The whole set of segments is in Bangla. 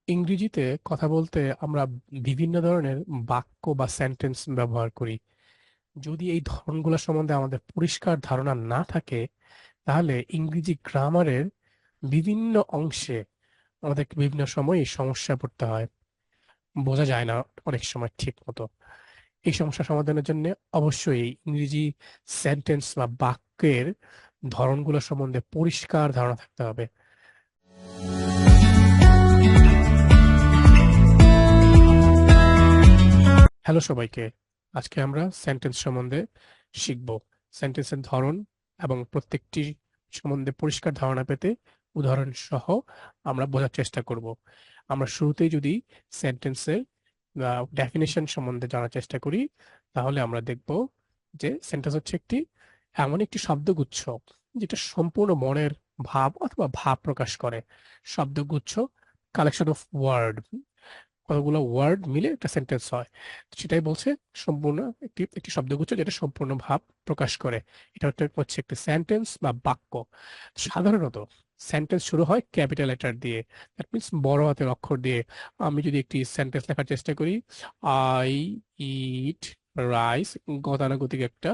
ইংরেজিতে কথা বলতে আমরা বিভিন্ন ধরনের বাক্য বা সেন্টেন্স ব্যবহার করি। যদি এই ধরনগুলো সম্বন্ধে আমাদের পরিষ্কার ধারণা না থাকে, তাহলে ইংরেজি গ্রামারের বিভিন্ন অংশে আমাদেরকে বিভিন্ন সময় এই সমস্যায় পড়তে হয়। বোঝা যায় না অনেক সময় ঠিক মতো। এই সমস্যা সমাধানের জন্য অবশ্যই এই ইংরেজি সেন্টেন্স বা বাক্যের ধরনগুলো সম্বন্ধে পরিষ্কার ধারণা থাকতে হবে। হ্যালো সবাইকে। আজকে আমরা সেন্টেন্স সম্বন্ধে শিখব। সেন্টেন্সের ধরন এবং প্রত্যেকটি সম্বন্ধে পরিষ্কার ধারণা পেতে উদাহরণ সহ আমরা বোঝার চেষ্টা করব। আমরা শুরুতেই যদি সেন্টেন্সের ডেফিনেশন সম্বন্ধে জানার চেষ্টা করি, তাহলে আমরা দেখব যে সেন্টেন্স হচ্ছে এমন একটি শব্দগুচ্ছ যেটা সম্পূর্ণ মনের ভাব অথবা ভাব প্রকাশ করে। শব্দগুচ্ছ কালেকশন অফ ওয়ার্ড, কতগুলো ওয়ার্ড মিলে একটা সেন্টেন্স হয়। সেটাই বলছে সম্পূর্ণ একটি একটি শব্দগুচ্ছ যেটা সম্পূর্ণ ভাব প্রকাশ করে। এটা হচ্ছে একটি সেন্টেন্স বা বাক্য। সাধারণত সেন্টেন্স শুরু হয় ক্যাপিটাল লেটার দিয়ে, দ্যাট মিনস বড় হাতের অক্ষর দিয়ে। আমি যদি একটি সেন্টেন্স লেখার চেষ্টা করি, আই ইট রাইস, গতানুগতিক একটা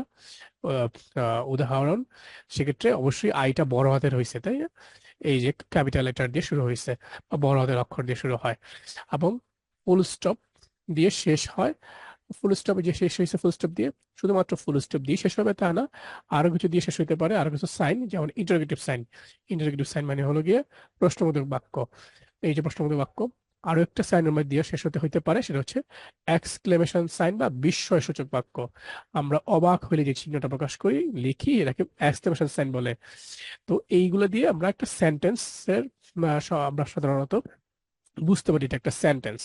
উদাহরণ, সেক্ষেত্রে অবশ্যই আইটা বড় হাতের হয়েছে, তাই না? এই যে ক্যাপিটাল লেটার দিয়ে শুরু হয়েছে বা বড় হাতের অক্ষর দিয়ে শুরু হয়, এবং ফুল স্টপ দিয়ে শেষ হয়। ফুল স্টপে যে শেষ হয়েছে ফুল স্টপ দিয়ে, শুধুমাত্র ফুল স্টপ দিয়ে শেষ হবে তা না, আরো কিছু দিয়ে শেষ হতে পারে, আরো কিছু সাইন, যেমন ইন্টারোগেটিভ সাইন। ইন্টারোগেটিভ সাইন মানে হলো গিয়ে প্রশ্নবোধক বাক্য। এই যে প্রশ্নবোধক বাক্য, আরো একটা সাইনের মধ্যে দিয়ে শেষ হতে পারে, সেটা হচ্ছে এক্সক্লেমেশন সাইন বা বিস্ময়সূচক বাক্য। আমরা অবাক হলে যে চিহ্নটা প্রকাশ করি, লিখি, এটাকে এক্সক্লেমেশন সাইন বলে। তো এইগুলো দিয়ে আমরা একটা সেন্টেন্সের আমরা সাধারণত বুঝতে পারি এটা একটা সেন্টেন্স।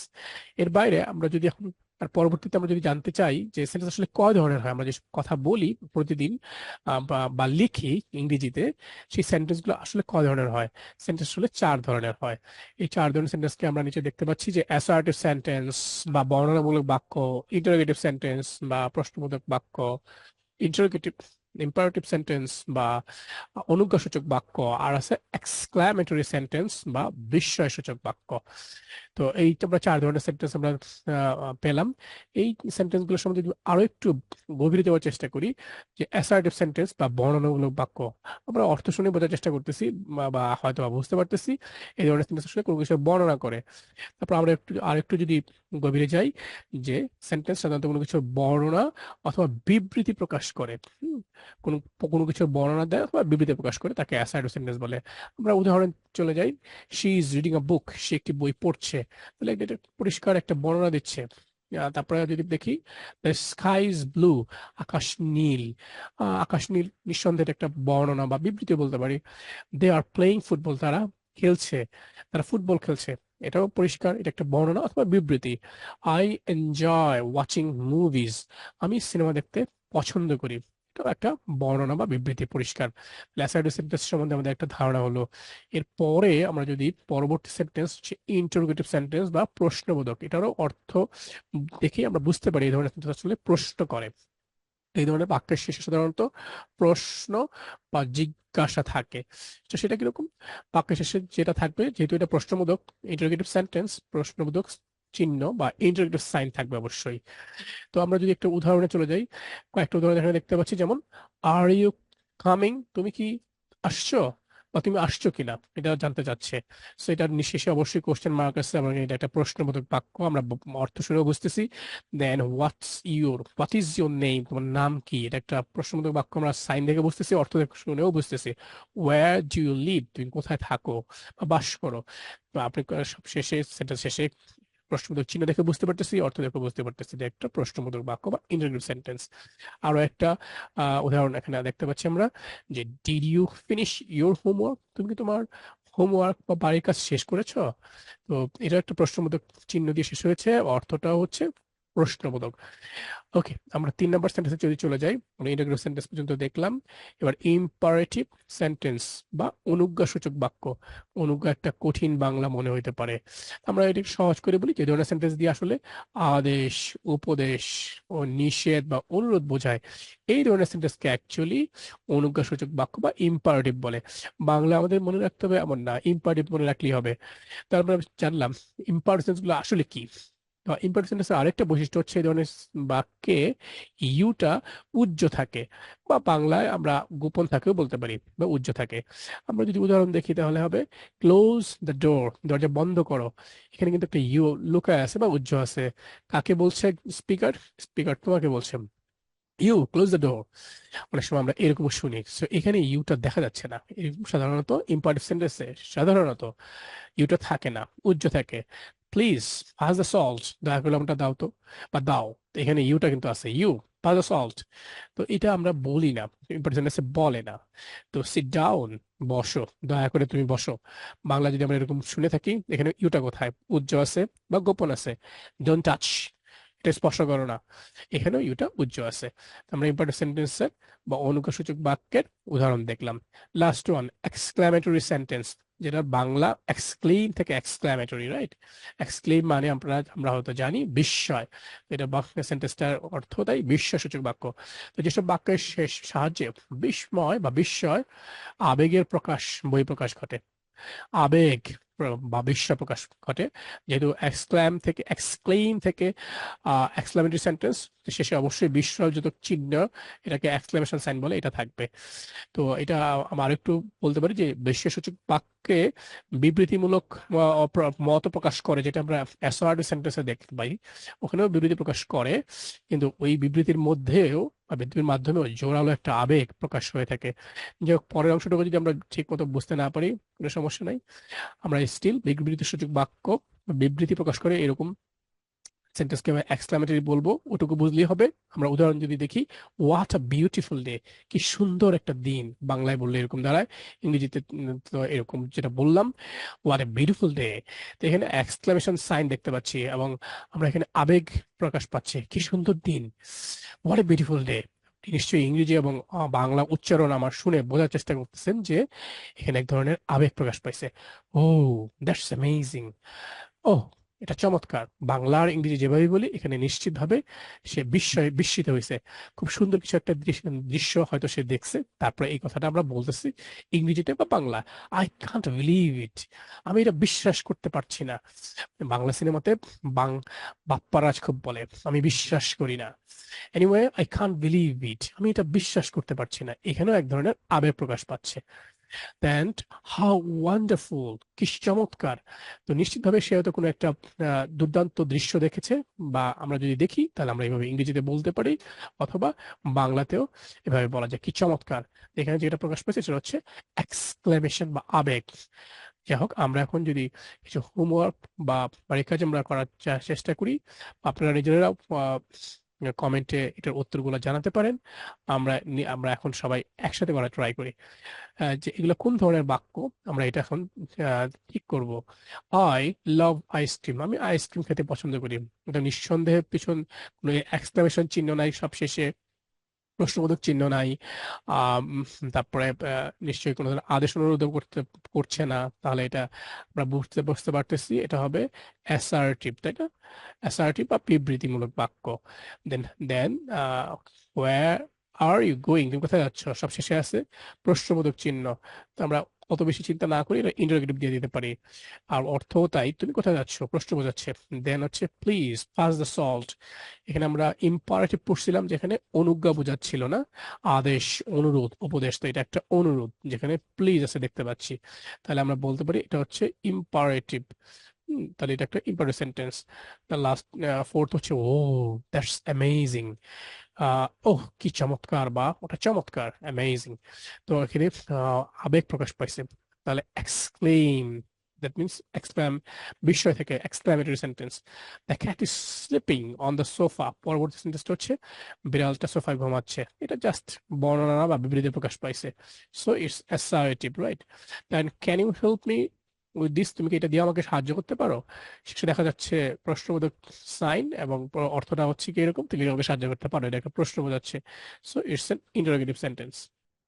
এর বাইরে আমরা যদি এখন আর পরবর্তীতে আমরা যদি জানতে চাই যে সেন্টেন্স আসলে কয় ধরনের হয়, আমরা যে কথা বলি প্রতিদিন বা লিখি ইংরেজিতে, সেই সেন্টেন্স গুলো আসলে কয় ধরনের হয়। সেন্টেন্স আসলে চার ধরনের হয়। এই চার ধরনের সেন্টেন্সকে আমরা নিচে দেখতে পাচ্ছি, যে অ্যাসার্টিভ সেন্টেন্স বা বর্ণনামূলক বাক্য, ইন্টারোগেটিভ সেন্টেন্স বা প্রশ্নবোধক বাক্য, ইন্টারোগেটিভ ইম্পারেটিভ সেন্টেন্স বা অনুজ্ঞাসূচক বাক্য, আর আছে এক্সক্লামেটরি সেন্টেন্স বা বিস্ময়সূচক বাক্য। তো এই আমরা চার ধরনের সেন্টেন্স আমরা পেলাম। এই সেন্টেন্স গুলোর সম্বন্ধে যদি আরো একটু গভীরে যাওয়ার চেষ্টা করি, যে অ্যাসার্টিভ সেন্টেন্স বা বর্ণনামূলক বাক্য, আমরা অর্থ শুনে বোঝার চেষ্টা করতেছি বা হয়তো বা বুঝতে পারতেছি এই ধরনের সেন্টেন্স আসলে কোনো কিছু বর্ণনা করে। তারপর আমরা আরেকটু যদি গভীরে যাই, যে সেন্টেন্স সাধারণত কোনো কিছু বর্ণনা অথবা বিবৃতি প্রকাশ করে। হুম, কোনো কোনো কিছুর বর্ণনা দেয় অথবা বিবৃতি প্রকাশ করে, তাকে অ্যাসার্টিভ সেন্টেন্স বলে। আমরা উদাহরণ চলে যাই, শি ইজ রিডিং আ বুক, সে একটি বই পড়ছে। তাহলে এটা পরিষ্কার একটা বর্ণনা দিচ্ছে। তারপরে যদি দেখি, দ্য স্কাই ইজ ব্লু, আকাশ নীল। আকাশ নীল নিঃসন্দেহে এটা একটা বর্ণনা বা বিবৃতি বলতে পারি। দে আর প্লেইং ফুটবল, তারা খেলছে, তারা ফুটবল খেলছে। এটাও পরিষ্কার, এটা একটা বর্ণনা অথবা বিবৃতি। আই এনজয় ওয়াচিং মুভিজ, আমি সিনেমা দেখতে পছন্দ করি। এটাও একটা বর্ণনা বা বিবৃতি, পরিষ্কার। ল্যাসার্ড সেন্টেন্স সম্বন্ধে আমাদের একটা ধারণা হলো। এরপরে আমরা যদি পরবর্তী সেন্টেন্স, ইন্টারোগেটিভ সেন্টেন্স বা প্রশ্নবোধক, এটারও অর্থ দেখে আমরা বুঝতে পারি এই ধরনের সেন্টেন্স আসলে প্রশ্ন করে। এই ধরনের বাক্যের শেষে সাধারণত প্রশ্ন বা জিজ্ঞাসা থাকে। তো সেটা কিরকম? বাক্যের শেষে যেটা থাকবে, যেহেতু এটা প্রশ্নবোধক ইন্টারোগেটিভ সেন্টেন্স, প্রশ্নবোধক চিহ্ন বা ইন্টারোগেটিভ সাইন থাকবে অবশ্যই। তো আমরা যদি একটা উদাহরণে চলে যাই, কয়েকটা উদাহরণ এখানে দেখতে পাচ্ছি, যেমন আর ইউ কামিং, তুমি কি আসছো, বা তুমি আসছো কিনা, এটা জানতে চাচ্ছে। সো এটার শেষে অবশ্যই কোশ্চেন মার্ক আছে, এবং এটা একটা প্রশ্নবোধক বাক্য, আমরা অর্থ শুনেও বুঝতেছি। দেন হোয়াট ইজ ইউর নেম, তোমার নাম কি, এটা একটা প্রশ্নবোধক বাক্য, আমরা সাইন দেখে বুঝতেছি, অর্থ দেখে শুনেও বুঝতেছি। ওয়্যার ডু ইউ লিভ, তুমি কোথায় থাকো বা বাস করো। তো আপনি সব শেষে, সেন্টেন্স শেষে প্রশ্নবোধক চিহ্ন দেখে বুঝতে পারতেছি, অর্থ দেখে বুঝতে পারতেছি যে একটা প্রশ্নবোধক বাক্য বা ইন্টারোগেটিভ সেন্টেন্স। আরো একটা উদাহরণ এখানে দেখতে পাচ্ছি আমরা, যে did you finish your homework, তুমি কি তোমার হোমওয়ার্ক বা বাড়ির কাজ শেষ করেছো। তো এটা একটা প্রশ্নবোধক চিহ্ন দিয়ে শেষ হয়েছে, অর্থটা হচ্ছে প্রশ্নবোধক। ওকে, আমরা 3 নম্বর সেন্টেন্সে যদি চলে যাই, আমরা ইন্টারোগেটিভ সেন্টেন্স পর্যন্ত দেখলাম। এবার ইম্পারেটিভ সেন্টেন্স বা অনুজ্ঞাসূচক বাক্য। অনুজ্ঞা একটা কঠিন বাংলা মনে হইতে পারে, আমরা এটি সহজ করে বলি যে ধরনের সেন্টেন্স দিয়ে আসলে আদেশ, উপদেশ ও নিষেধ বা অনুরোধ বোঝায়, এই ধরনের সেন্টেন্সকে অ্যাকচুয়ালি অনুজ্ঞাসূচক বাক্য বা ইম্পারেটিভ বলে। বাংলা আমাদের মনে রাখতে হবে এমন না, ইম্পারেটিভ মনে রাখলেই হবে। তারপরে আমরা জানলাম ইম্পারেটিভ গুলো আসলে কি। ইম্পারেটিভ সেন্টেন্সের আরেকটা বৈশিষ্ট্য হচ্ছে এই ধরনের বাক্যে ইউটা উজ্জ থাকে, বা বাংলায় আমরা গোপন থাকেও বলতে পারি, বা উজ্জ থাকে। আমরা যদি উদাহরণ দেখি তাহলে হবে ক্লোজ দ্য ডোর, দরজা বন্ধ করো। এখানে কিন্তু একটা ইউ লুকায় আছে বা উজ্জ আছে। কাকে বলছে? স্পিকার। স্পিকার তোমাকে বলছে ইউ ক্লোজ দ্য ডোর। অনেক সময় আমরা এরকম শুনি, সো এখানে ইউটা দেখা যাচ্ছে না। এরকম সাধারণত ইম্পারেটিভ সেন্টেন্সে সাধারণত ইউটা থাকে না, উজ্জ থাকে। প্লিজ পাস দ্য সল্ট, দয়া করে লবণটা দাও তো, বা দাও। তো এখানে ইউটা কিন্তু আছে, ইউ পাস দ্য সল্ট। তো এটা আমরা বলি না, ইম্পার্টেন্সে বলে না। তো সিট ডাউন, বসো, দয়া করে তুমি বসো। বাংলা যদি আমরা এরকম শুনে থাকি, এখানে ইউটা কোথায়? উজ্জ আছে বা গোপন আছে। ডোন্ট টাচ, এটা স্পর্শ করো না, এখানেও ইউটা উজ্জ আছে। তো আমরা ইম্পার্টেন্ট সেন্টেন্সের বা অনুজ্ঞাসূচক বাক্যের উদাহরণ দেখলাম। লাস্ট ওয়ান, এক্সক্লামেটরি সেন্টেন্স, যেটা বাংলা এক্সক্লেইম থেকে এক্সক্লামেটরি, রাইট? এক্সক্লেইম মানে আমরা হয়তো জানি বিস্ময়, এটা বাক্য সেন্টেন্সটার অর্থ তাই বিস্ময়সূচক বাক্য। তো যেসব বাক্যের শেষ সাহায্যে বিস্ময় বা বিস্ময় আবেগের প্রকাশ, বহিঃপ্রকাশ ঘটে, আবেগ বা বিস্ময় প্রকাশ ঘটে। যেহেতু এক্সক্লেইম থেকে এক্সক্লামেটরি সেন্টেন্স, শেষে অবশ্যই বিস্ময়বোধক চিহ্ন, এটাকে এক্সক্লেমেশন সাইন বলে, এটা থাকবে। তো এটা আমরা একটু বলতে পারি যে বিস্ময়সূচক বাক্যে বিবৃতিমূলক মত প্রকাশ করে, যেটা আমরা অ্যাসার্টিভ সেন্টেন্সে দেখতে পাই, ওখানেও বিবৃতি প্রকাশ করে। কিন্তু ওই বিবৃতির মধ্যেও বা বিবৃতির মাধ্যমেও জোরালো একটা আবেগ প্রকাশ হয়ে থাকে। যে পরের অংশটুকু যদি আমরা ঠিক মতো বুঝতে না পারি, কোনো সমস্যা নাই, আমরা স্টিল বিবৃতি সূচক বাক্য বা বিবৃতি প্রকাশ করে এরকম সেন্টেন্সকে আমরা এক্সক্লামেটরি বলবো, ওটুকু বুঝলেই হবে। আমরা উদাহরণ যদি দেখি, হোয়াট আ বিউটিফুল ডে, কি সুন্দর একটা দিন, বাংলায় বললে এরকম দাঁড়ায়। ইংরেজিতে তো এরকম যেটা বললাম, হোয়াট এ বিউটিফুল ডে। তো এখানে এক্সক্লামেশন সাইন দেখতে পাচ্ছি, এবং আমরা এখানে আবেগ প্রকাশ পাচ্ছি, কি সুন্দর দিন, হোয়াট এ বিউটিফুল ডে। নিশ্চয়ই ইংরেজি এবং বাংলা উচ্চারণ আমার শুনে বোঝার চেষ্টা করতেছেন যে এখানে এক ধরনের আবেগ প্রকাশ পাইছে। ও, দ্যাটস অ্যামেজিং। ও, এটা চমৎকার। বাংলা আর ইংরেজি যেভাবে বলি, এখানে নিশ্চিতভাবে সে বিস্মিত হয়েছে। খুব সুন্দর কিছু একটা দৃশ্য হয়তো সে দেখছে, তারপরে এই কথাটা আমরা বলতেছি ইংরেজিতে বা Bangla. I can't believe it, আমি এটা বিশ্বাস করতে পারছি না। বাংলা সিনেমাতে বাং বাপ্পারাজ খুব বলে, আমি বিশ্বাস করি না। Anyway, I can't believe it, আমি এটা বিশ্বাস করতে পারছি না। এখানেও এক ধরনের আবেগ প্রকাশ পাচ্ছে। দেন, হাউ ওয়ান্ডারফুল, কি চমৎকার। তো নিশ্চিতভাবে সে হয়তো কোনো একটা দুর্দান্ত দৃশ্য দেখেছে, বা আমরা যদি দেখি তাহলে আমরা এইভাবে ইংরেজিতে বলতে পারি, অথবা বাংলাতেও এভাবে বলা যায়, কি চমৎকার। এখানে যেটা প্রকাশ পেয়েছে সেটা হচ্ছে এক্সক্লেমেশন বা আবেগ। যাই হোক, আমরা এখন যদি কিছু হোমওয়ার্ক বা বাড়ির কাজ আমরা করার চেষ্টা করি, আপনারা নিজেরাও কমেন্টে এটার উত্তরগুলো জানাতে পারেন। আমরা এখন সবাই একসাথে করা ট্রাই করি, যে এগুলো কোন ধরনের বাক্য। আমরা এটা এখন ঠিক করব। আই লাভ আইসক্রিম, আমি আইসক্রিম খেতে পছন্দ করি। এটা নিঃসন্দেহে পিছন কোনো এক্সক্লামেশন চিহ্ন নাই, সবশেষে প্রশ্নবোধক চিহ্ন নাই। আম, তারপরে নিশ্চয়ই কোনো ধরনের আদেশ অনুরোধ করছে না, তাহলে এটা আমরা বুঝতে বুঝতে পারতেছি এটা হবে অ্যাসার্টিভ, তাই না? অ্যাসার্টিভ বা বিবৃতিমূলক বাক্য। দেন দেন ওয়্যার আর ইউ গোয়িং, তুমি কোথায় যাচ্ছ, সব শেষে আছে প্রশ্নবোধক চিহ্ন। তো আমরা অত বেশি চিন্তা না করি এটা ইন্টারোগেটিভ দিয়ে দিতে পারি। আর অর্থও তাই, তুমি কোথায় যাচ্ছ, প্রশ্ন বোঝাচ্ছে। দেন হচ্ছে প্লিজ পাস দ্য সল্ট, এখানে আমরা ইম্পারেটিভ পড়ছিলাম, যেখানে অনুজ্ঞা বোঝাচ্ছিল না, আদেশ, অনুরোধ, উপদেশ। তো এটা একটা অনুরোধ, যেখানে প্লিজ আছে দেখতে পাচ্ছি, তাহলে আমরা বলতে পারি এটা হচ্ছে ইম্পারেটিভ। তাহলে এটা একটা ইম্পারেটিভ সেন্টেন্স। তার লাস্ট ফোর্থ হচ্ছে ও, দ্যাটস অ্যামেজিং, ওহ কি চমৎকার, বা ওটা চমৎকার, অ্যামেজিং। তো এখানে আবেগ প্রকাশ পাইছে, তাহলে এক্সক্লেইম, দ্যাট মিনস এক্সক্লাম, বিস্ময় থেকে exclamatory sentence. The cat is sleeping on the sofa, পরবর্তী সেন্টেন্সটা হচ্ছে বিড়ালটা সোফায় ঘুমাচ্ছে। এটা জাস্ট বর্ণনা বা বিবৃতি প্রকাশ পাইছে, so it's assertive, right? Then can you help me with this তুমি কি এটা দিয়ে আমাকে সাহায্য করতে পারো? শেষে দেখা যাচ্ছে প্রশ্নবোধক সাইন এবং অর্থটা হচ্ছে কি এরকম, তুমি কি আমাকে সাহায্য করতে পারো, এটা একটা প্রশ্ন বোঝাচ্ছে। So it's an interrogative sentence.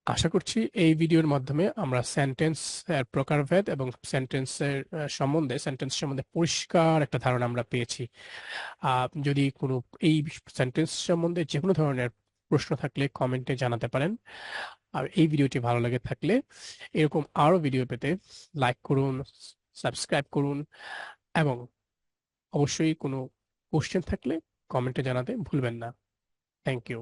আশা করছি এই ভিডিওর মাধ্যমে আমরা সেন্টেন্স এর প্রকারভেদ এবং সেন্টেন্স সম্বন্ধে পরিষ্কার একটা ধারণা আমরা পেয়েছি। যদি কোনো এই সেন্টেন্স সম্বন্ধে যে কোনো ধরনের প্রশ্ন থাকলে কমেন্টে জানাতে পারেন। আর এই ভিডিওটি ভালো লাগে থাকলে এরকম আরো ভিডিও পেতে লাইক করুন, সাবস্ক্রাইব করুন এবং অবশ্যই কোনো কোশ্চেন থাকলে কমেন্টে জানাতে ভুলবেন না। Thank you.